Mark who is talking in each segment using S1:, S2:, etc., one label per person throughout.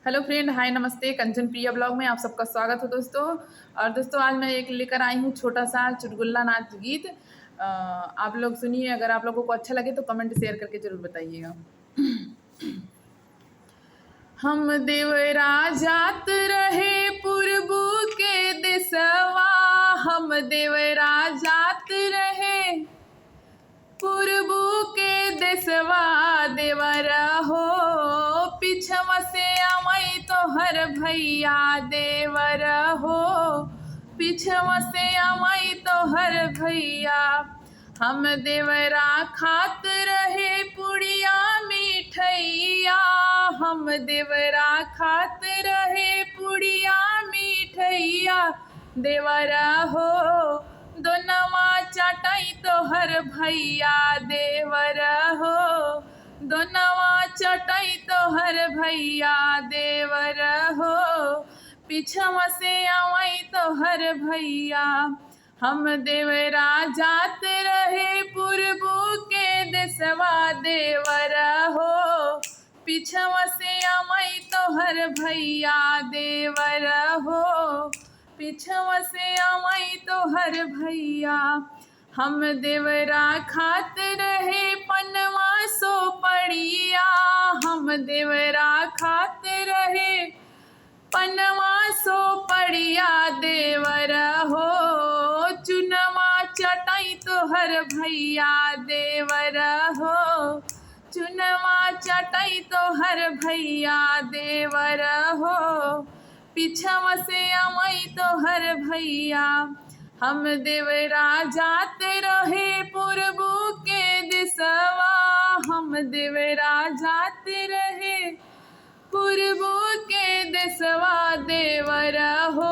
S1: Hello friend, हाय, नमस्ते। Kanchan Priya blog में आप सबका स्वागत है दोस्तों। और दोस्तों आज मैं एक लेकर आई हूँ छोटा सा चुटकुल्ला नाच गीत। आप लोग सुनिए। अगर आप लोगों को अच्छा लगे तो कमेंट शेयर करके जरूर बताइएगा। हम देवरा जात रहे पूर्वू के देसवा। हम देवरा जात रहे पूर्वू के देसवा। देवर हो पिछवा से आवई तोहर भैया। देवर हो पिछवा से आवई तोहर भैया। हम देवरा खात रहे पुड़िया मिठैया। हम देवरा खात रहे पुड़िया मिठैया। देवर हो दोनवा चटाई तोहर भैया। देवर हो दोनवा चटाई तोहर भैया। देवर हो पिछवा से आवई तोहर भैया। हम देवरा जात रहे पूर्वू के देसवा। देवर हो पिछवा से आवई तोहर भैया। देवर हो पिछवा से आवई तोहर भैया। हम देवरा खात रहे पनवा सो पड़िया। हम देवरा खात रहे पनवा सो पड़िया। देवर हो चुनवा चटाई तोहर भैया। देवर हो चुनवा चटाई तोहर भैया। देवर हो पिछवा से आवई तोहर भैया। हम देवरा जात रहे पूर्वू के दिसवा। हम देवरा जात रहे पूर्वू के देसवा। देवर हो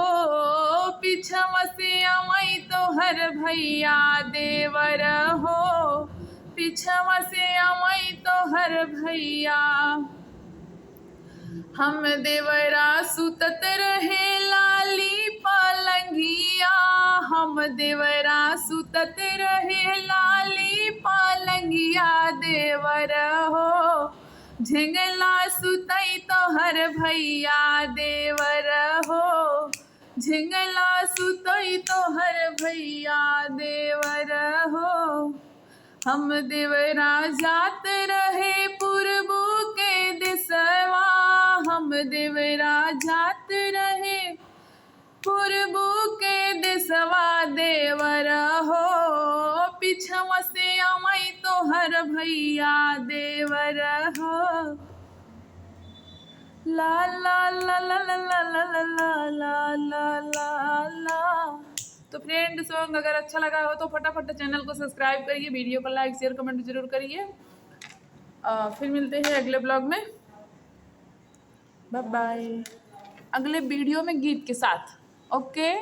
S1: पिछवा से आवई तोहर भैया। देवर हो पिछवा से आवई तोहर भैया। हम देवरा सुतत रहे लाली पलंगिया। हम देवरा सुतत रहे लाली पलंगिया। देवर हो झिंगला सुतई तोहर भैया। देवर हो झिंगला सुतई तोहर भैया। देवर हो हम देवरा जात रहे पूर्वू के दिसवा। हम देवरा जात रहे पूर्वू के दिसवा। देवर हो पिछवा से आवई तोहर भैया। देवर हो ला ला ला ला ला ला ला ला ला ला ला ला। तो फ्रेंड सॉन्ग अगर अच्छा लगा हो तो फटाफट चैनल को सब्सक्राइब करिए, वीडियो को लाइक शेयर कमेंट जरूर करिए। फिर मिलते हैं अगले ब्लॉग में। By by. अगले वीडियो में गीत के साथ। ओके।